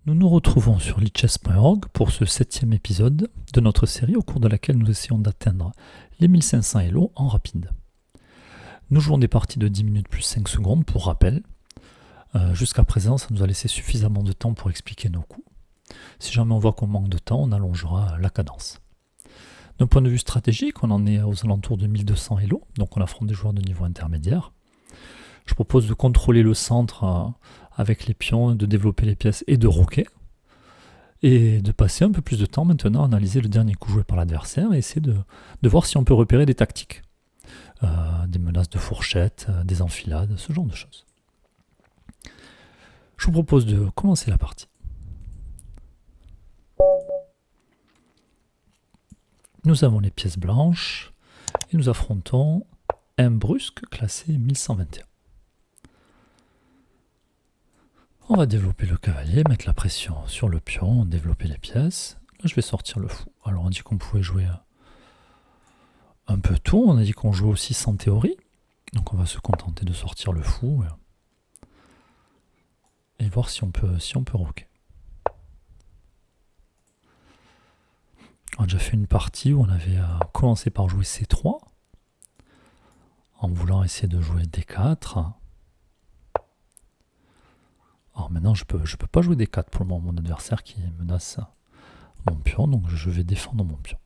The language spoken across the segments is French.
Nous nous retrouvons sur lichess.org pour ce 7e épisode de notre série au cours de laquelle nous essayons d'atteindre les 1500 Elo en rapide. Nous jouons des parties de 10 minutes plus 5 secondes pour rappel. Jusqu'à présent, ça nous a laissé suffisamment de temps pour expliquer nos coups. Si jamais on voit qu'on manque de temps, on allongera la cadence. D'un point de vue stratégique, on en est aux alentours de 1200 Elo, donc on affronte des joueurs de niveau intermédiaire. Je propose de contrôler le centre avec les pions, de développer les pièces et de roquer. Et de passer un peu plus de temps maintenant à analyser le dernier coup joué par l'adversaire et essayer de voir si on peut repérer des tactiques. Des menaces de fourchette, des enfilades, ce genre de choses. Je vous propose de commencer la partie. Nous avons les pièces blanches et nous affrontons un brusque classé 1121. On va développer le cavalier, mettre la pression sur le pion, développer les pièces. Là, je vais sortir le fou. Alors, on dit qu'on pouvait jouer un peu tout. On a dit qu'on jouait aussi sans théorie. Donc, on va se contenter de sortir le fou et voir si on peut roquer. On a déjà fait une partie où on avait commencé par jouer C3 en voulant essayer de jouer D4. Alors maintenant, je peux pas jouer D4 pour le moment, mon adversaire qui menace mon pion, donc je vais défendre mon pion.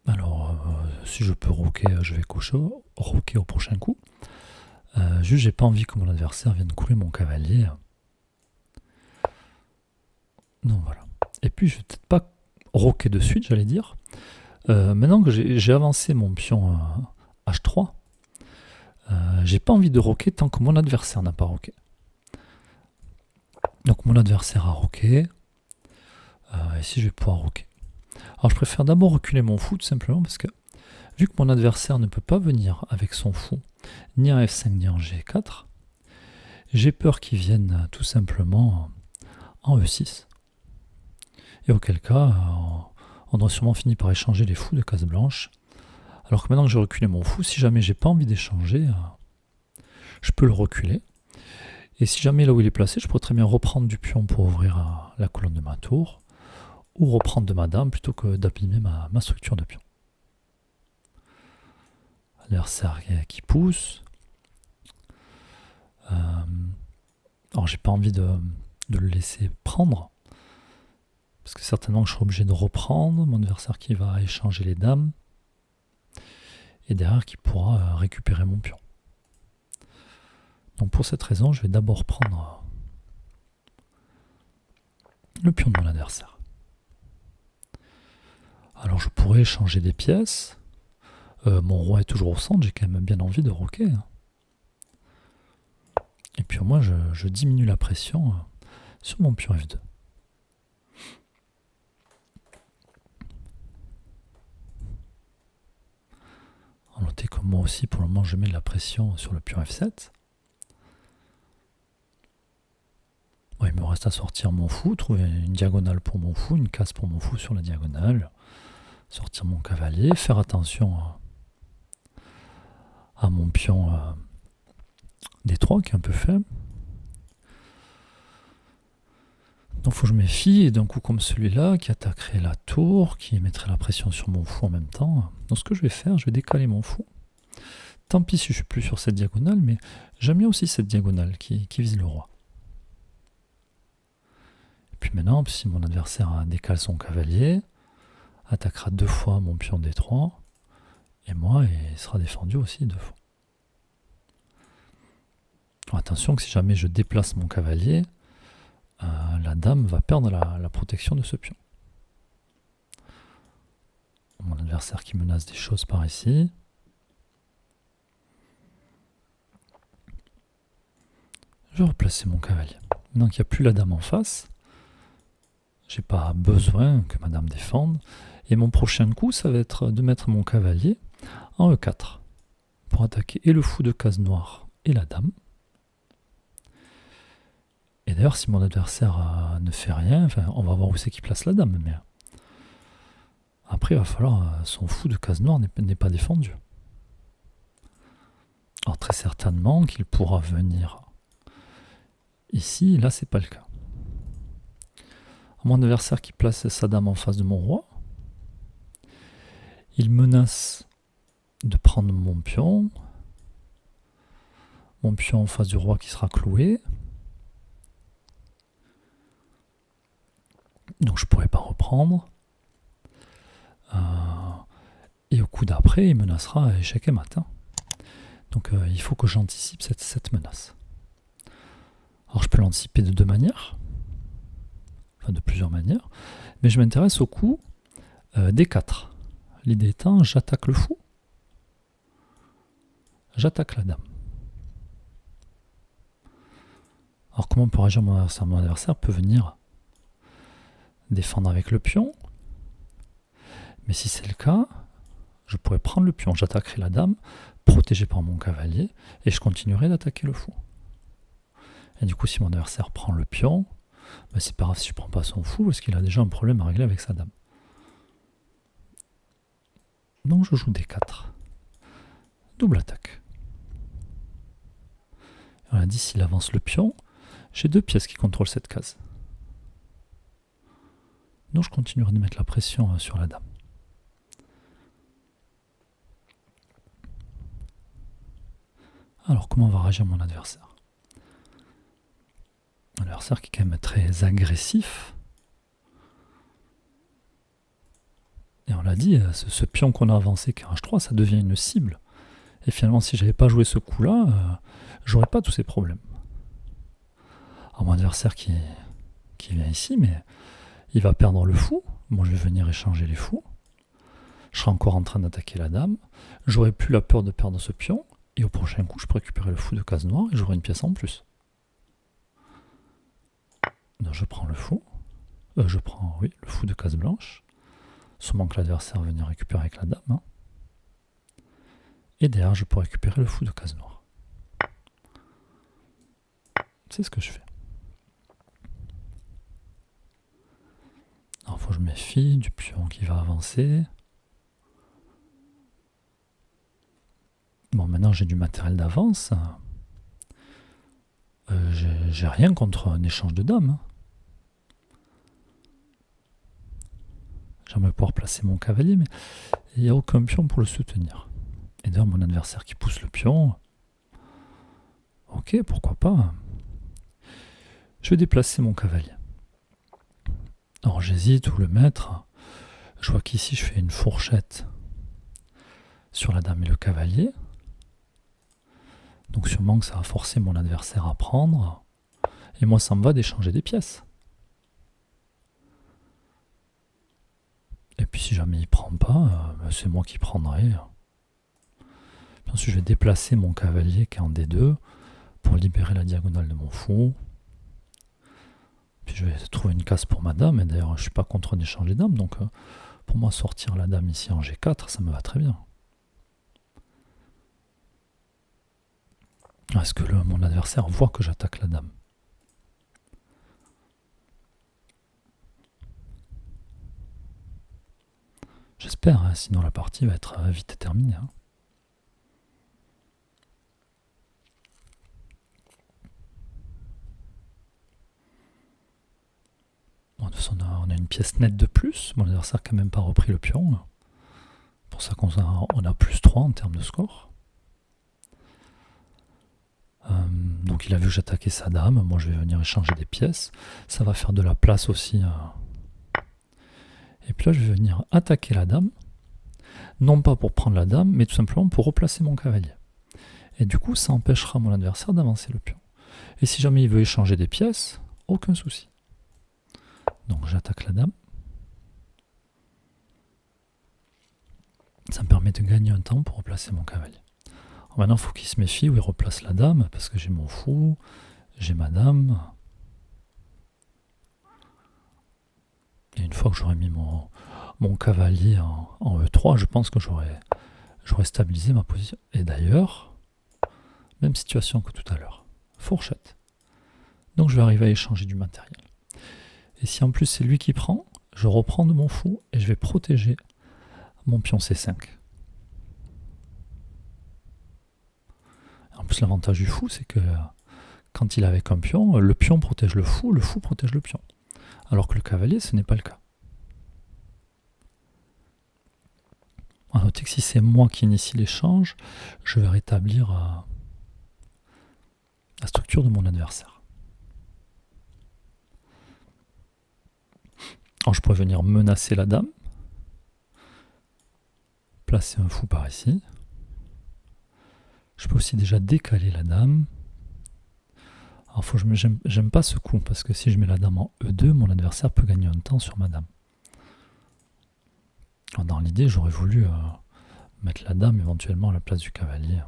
Alors, si je peux roquer, je vais roquer au prochain coup. Juste, j'ai pas envie que mon adversaire vienne couler mon cavalier. Donc voilà. Et puis, je vais peut-être pas roquer de suite, j'allais dire. Maintenant que j'ai avancé mon pion H3, j'ai pas envie de roquer tant que mon adversaire n'a pas roqué. Donc mon adversaire a roqué. Ici, je vais pouvoir roquer. Alors, je préfère d'abord reculer mon fou, tout simplement, parce que vu que mon adversaire ne peut pas venir avec son fou, ni en F5, ni en G4, j'ai peur qu'il vienne tout simplement en E6. Et auquel cas, on aura sûrement fini par échanger les fous de case blanche. Alors que maintenant que j'ai reculé mon fou, si jamais j'ai pas envie d'échanger, je peux le reculer. Et si jamais là où il est placé, je pourrais très bien reprendre du pion pour ouvrir la colonne de ma tour, ou reprendre de ma dame plutôt que d'abîmer ma structure de pion. L'adversaire qui pousse. Alors j'ai pas envie de le laisser prendre, parce que certainement je serai obligé de reprendre, mon adversaire qui va échanger les dames, et derrière qui pourra récupérer mon pion. Donc pour cette raison, je vais d'abord prendre le pion de mon adversaire. Alors je pourrais échanger des pièces. Mon roi est toujours au centre, j'ai quand même bien envie de roquer. Et puis au moins je diminue la pression sur mon pion F2. Notez que moi aussi pour le moment je mets de la pression sur le pion F7. Bon, il me reste à sortir mon fou, trouver une diagonale pour mon fou, une case pour mon fou sur la diagonale, sortir mon cavalier, faire attention à mon pion D3 qui est un peu faible. Donc il faut que je méfie, et d'un coup comme celui-là qui attaquerait la tour, qui mettrait la pression sur mon fou en même temps. Donc ce que je vais faire, je vais décaler mon fou. Tant pis si je suis plus sur cette diagonale, mais j'aime bien aussi cette diagonale qui vise le roi. Et puis maintenant, si mon adversaire décale son cavalier, attaquera 2 fois mon pion D3, et moi, il sera défendu aussi 2 fois. Alors, attention que si jamais je déplace mon cavalier, la dame va perdre la protection de ce pion. Mon adversaire qui menace des choses par ici. Je vais replacer mon cavalier. Maintenant qu'il n'y a plus la dame en face, j'ai pas besoin que ma dame défende. Et mon prochain coup, ça va être de mettre mon cavalier en E4 pour attaquer et le fou de case noire et la dame. Et d'ailleurs, si mon adversaire ne fait rien, enfin, on va voir où c'est qu'il place la dame. Mais après, il va falloir son fou de case noire n'est pas défendu. Alors très certainement qu'il pourra venir ici, là c'est pas le cas. Mon adversaire qui place sa dame en face de mon roi, il menace de prendre mon pion en face du roi qui sera cloué. Donc je ne pourrai pas reprendre. Et au coup d'après, il menacera échec et mat. Donc il faut que j'anticipe cette menace. Alors je peux l'anticiper de deux manières, enfin de plusieurs manières, mais je m'intéresse au coup D4. L'idée étant, j'attaque le fou, j'attaque la dame. Alors comment peut réagir mon adversaire? Mon adversaire peut venir défendre avec le pion, mais si c'est le cas, je pourrais prendre le pion, j'attaquerai la dame, protégé par mon cavalier, et je continuerai d'attaquer le fou. Et du coup, si mon adversaire prend le pion, ben c'est pas grave si je ne prends pas son fou, parce qu'il a déjà un problème à régler avec sa dame. Donc je joue D4. Double attaque. Et on a dit, s'il avance le pion, j'ai deux pièces qui contrôlent cette case. Donc je continuerai de mettre la pression sur la dame. Alors comment va réagir mon adversaire? Un adversaire qui est quand même très agressif. Et on l'a dit, ce pion qu'on a avancé, qui est H3, ça devient une cible. Et finalement, si je n'avais pas joué ce coup-là, j'aurais pas tous ces problèmes. Alors mon adversaire qui vient ici, mais il va perdre le fou. Moi, je vais venir échanger les fous. Je serai encore en train d'attaquer la dame. J'aurais plus la peur de perdre ce pion. Et au prochain coup, je peux récupérer le fou de case noire et j'aurai une pièce en plus. Donc je prends le fou. Je prends, oui, le fou de case blanche. Sûrement que l'adversaire va venir récupérer avec la dame. Et derrière, je peux récupérer le fou de case noire. C'est ce que je fais. Alors, il faut que je méfie du pion qui va avancer. Bon, maintenant, j'ai du matériel d'avance. J'ai rien contre un échange de dames. J'aimerais pouvoir placer mon cavalier, mais il n'y a aucun pion pour le soutenir. Et d'ailleurs, mon adversaire qui pousse le pion, ok, pourquoi pas. Je vais déplacer mon cavalier. Alors j'hésite où le mettre. Je vois qu'ici je fais une fourchette sur la dame et le cavalier. Donc sûrement que ça va forcer mon adversaire à prendre. Et moi ça me va d'échanger des pièces. Et puis si jamais il ne prend pas, c'est moi qui prendrai. Puis ensuite je vais déplacer mon cavalier qui est en D2 pour libérer la diagonale de mon fou. Puis je vais trouver une case pour ma dame. Et d'ailleurs je ne suis pas contre un échange des dames. Donc pour moi sortir la dame ici en G4, ça me va très bien. Est-ce que mon adversaire voit que j'attaque la dame? J'espère, hein, sinon la partie va être vite terminée. Hein. Bon, de toute façon, on a une pièce nette de plus. Mon adversaire n'a quand même pas repris le pion. C'est pour ça qu'on a plus 3 en termes de score. Donc il a vu que j'attaquais sa dame. Moi, je vais venir échanger des pièces. Ça va faire de la place aussi. Et puis là, je vais venir attaquer la dame. Non pas pour prendre la dame, mais tout simplement pour replacer mon cavalier. Et du coup, ça empêchera mon adversaire d'avancer le pion. Et si jamais il veut échanger des pièces, aucun souci. Donc j'attaque la dame. Ça me permet de gagner un temps pour replacer mon cavalier. Alors maintenant, il faut qu'il se méfie où il replace la dame, parce que j'ai mon fou, j'ai ma dame. Et une fois que j'aurai mis mon cavalier en E3, je pense que j'aurai stabilisé ma position. Et d'ailleurs, même situation que tout à l'heure. Fourchette. Donc je vais arriver à échanger du matériel. Et si en plus c'est lui qui prend, je reprends de mon fou et je vais protéger mon pion C5. plus, l'avantage du fou, c'est que quand il est avec un pion, le pion protège le fou protège le pion. Alors que le cavalier, ce n'est pas le cas. À noter que si c'est moi qui initie l'échange, je vais rétablir la structure de mon adversaire. Alors je pourrais venir menacer la dame, placer un fou par ici. Je peux aussi déjà décaler la dame. Alors j'aime pas ce coup, parce que si je mets la dame en E2, mon adversaire peut gagner un temps sur ma dame. Alors dans l'idée, j'aurais voulu mettre la dame éventuellement à la place du cavalier.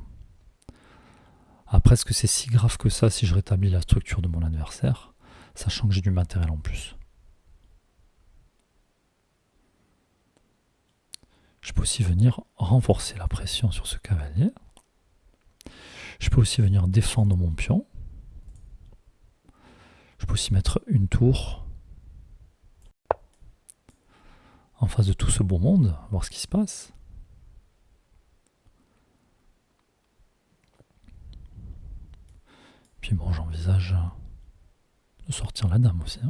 Après, est-ce que c'est si grave que ça si je rétablis la structure de mon adversaire, sachant que j'ai du matériel en plus? Je peux aussi venir renforcer la pression sur ce cavalier. Je peux aussi venir défendre mon pion. Je peux aussi mettre une tour en face de tout ce beau monde, voir ce qui se passe. Puis bon, j'envisage de sortir la dame aussi.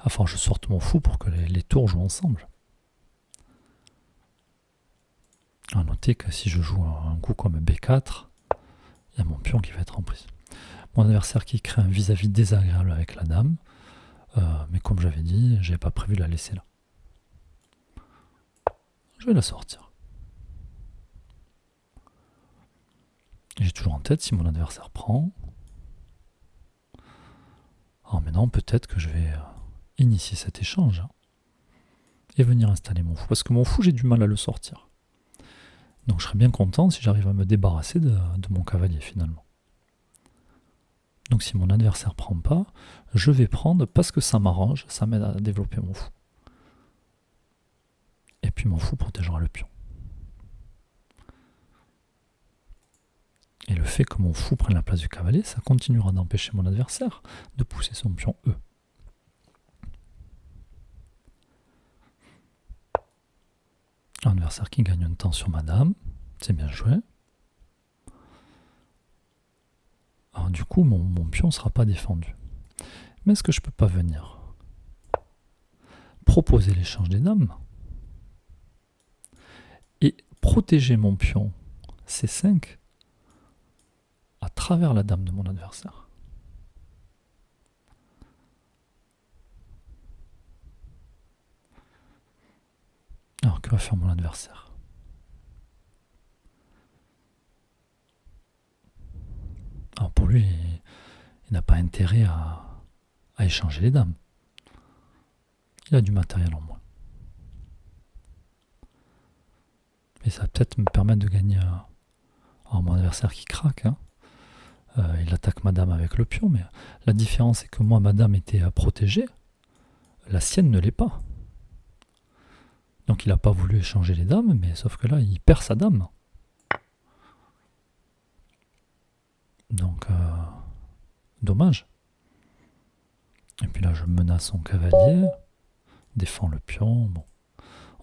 Enfin, je sorte mon fou pour que les tours jouent ensemble. À noter que si je joue un coup comme B4, il y a mon pion qui va être en prise. Mon adversaire qui crée un vis-à-vis désagréable avec la dame, mais comme j'avais dit, j'avais pas prévu de la laisser là. Je vais la sortir. J'ai toujours en tête si mon adversaire prend. Alors maintenant, peut-être que je vais initier cet échange et venir installer mon fou. Parce que mon fou, j'ai du mal à le sortir. Donc je serais bien content si j'arrive à me débarrasser de mon cavalier finalement. Donc si mon adversaire ne prend pas, je vais prendre parce que ça m'arrange, ça m'aide à développer mon fou. Et puis mon fou protégera le pion. Et le fait que mon fou prenne la place du cavalier, ça continuera d'empêcher mon adversaire de pousser son pion E. L'adversaire qui gagne un temps sur ma dame, c'est bien joué. Alors du coup, mon pion ne sera pas défendu. Mais est-ce que je ne peux pas venir proposer l'échange des dames et protéger mon pion C5 à travers la dame de mon adversaire? Alors que va faire mon adversaire? Alors pour lui, il n'a pas intérêt à échanger les dames. Il a du matériel en moins. Et ça va peut-être me permettre de gagner mon adversaire qui craque. Il attaque ma dame avec le pion, mais la différence est que moi, ma dame était protégée. La sienne ne l'est pas. Donc il n'a pas voulu échanger les dames, mais sauf que là, il perd sa dame. Donc, dommage. Et puis là, je menace son cavalier, défends le pion. Bon.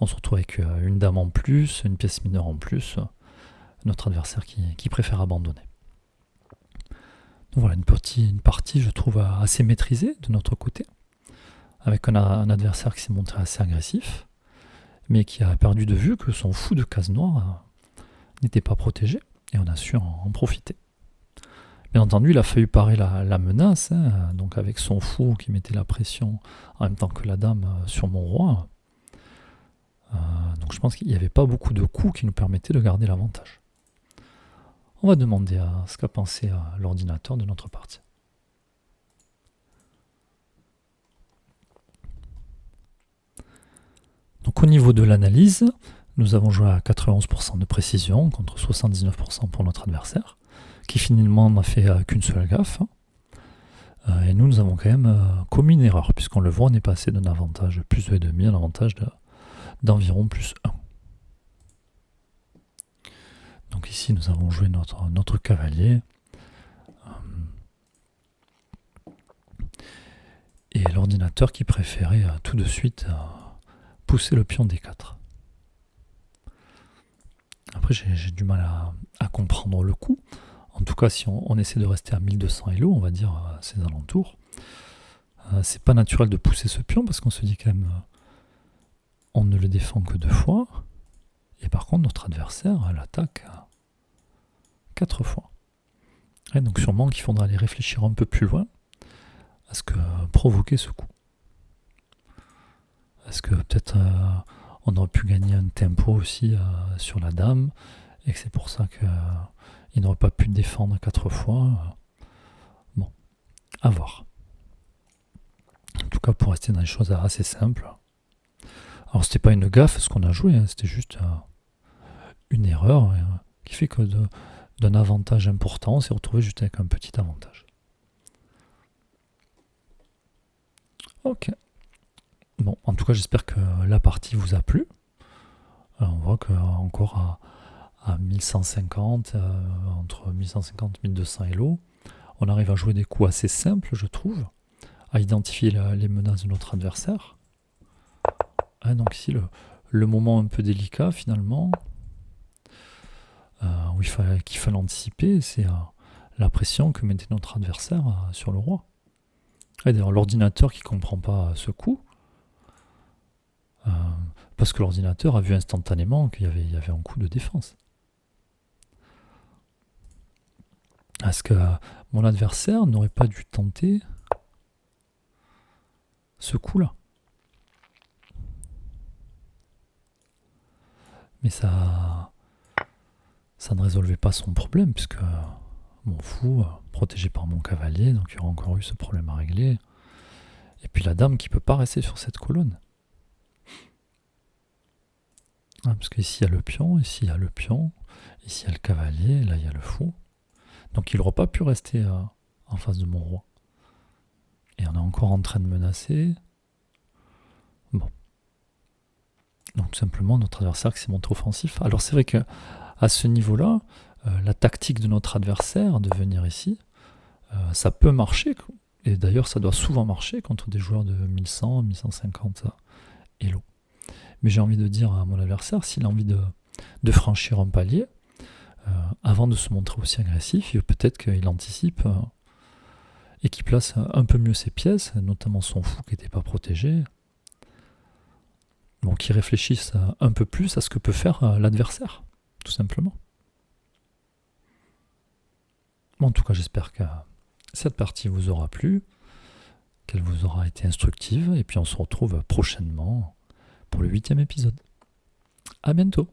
On se retrouve avec une dame en plus, une pièce mineure en plus. Notre adversaire qui préfère abandonner. Donc voilà, une partie, je trouve, assez maîtrisée de notre côté, avec un adversaire qui s'est montré assez agressif, mais qui a perdu de vue que son fou de case noire n'était pas protégé, et on a su en profiter. Bien entendu, il a fallu parer la menace, donc avec son fou qui mettait la pression en même temps que la dame sur mon roi. Donc je pense qu'il n'y avait pas beaucoup de coups qui nous permettaient de garder l'avantage. On va demander à ce qu'a pensé l'ordinateur de notre partie. Donc au niveau de l'analyse, nous avons joué à 91% de précision contre 79% pour notre adversaire, qui finalement n'a fait qu'une seule gaffe. Et nous avons quand même commis une erreur, puisqu'on le voit, on est passé d'un avantage plus 2,5 à un avantage d'environ plus 1. Donc ici, nous avons joué notre cavalier. Et l'ordinateur qui préférait tout de suite pousser le pion D4. Après, après, j'ai du mal à comprendre le coup. En tout cas, si on essaie de rester à 1200 Elo, on va dire à ces alentours, c'est pas naturel de pousser ce pion parce qu'on se dit quand même, on ne le défend que 2 fois. Et par contre, notre adversaire l'attaque 4 fois. Et donc sûrement qu'il faudra aller réfléchir un peu plus loin à ce que provoquer ce coup. Est-ce que peut-être on aurait pu gagner un tempo aussi sur la dame et que c'est pour ça qu'il n'aurait pas pu défendre 4 fois. Bon, à voir. En tout cas, pour rester dans des choses assez simples. Alors, c'était pas une gaffe ce qu'on a joué, hein, c'était juste une erreur qui fait que d'un avantage important, on s'est retrouvé juste avec un petit avantage. Ok. Bon, en tout cas, j'espère que la partie vous a plu. On voit qu'encore à 1150, entre 1150 et 1200 Elo, on arrive à jouer des coups assez simples, je trouve, à identifier les menaces de notre adversaire. Donc ici, le moment un peu délicat, finalement, où qu'il fallait anticiper, c'est la pression que mettait notre adversaire sur le roi. Et d'ailleurs, l'ordinateur qui ne comprend pas ce coup, parce que l'ordinateur a vu instantanément qu'il y avait un coup de défense. Est-ce que mon adversaire n'aurait pas dû tenter ce coup-là? Mais ça ne résolvait pas son problème, puisque mon fou, protégé par mon cavalier, donc il y aurait encore eu ce problème à régler. Et puis la dame qui ne peut pas rester sur cette colonne. Parce qu'ici il y a le pion, ici il y a le pion, ici il y a le cavalier, là il y a le fou. Donc il n'aurait pas pu rester en face de mon roi. Et on est encore en train de menacer. Bon. Donc tout simplement notre adversaire qui s'est montré offensif. Alors c'est vrai que à ce niveau-là, la tactique de notre adversaire de venir ici, ça peut marcher. Et d'ailleurs ça doit souvent marcher contre des joueurs de 1100, 1150 Elo. Mais j'ai envie de dire à mon adversaire, s'il a envie de franchir un palier, avant de se montrer aussi agressif, peut-être qu'il anticipe et qu'il place un peu mieux ses pièces, notamment son fou qui n'était pas protégé. Donc qu'il réfléchisse un peu plus à ce que peut faire l'adversaire, tout simplement. Bon, en tout cas, j'espère que cette partie vous aura plu, qu'elle vous aura été instructive, et puis on se retrouve prochainement pour le 8e épisode. À bientôt!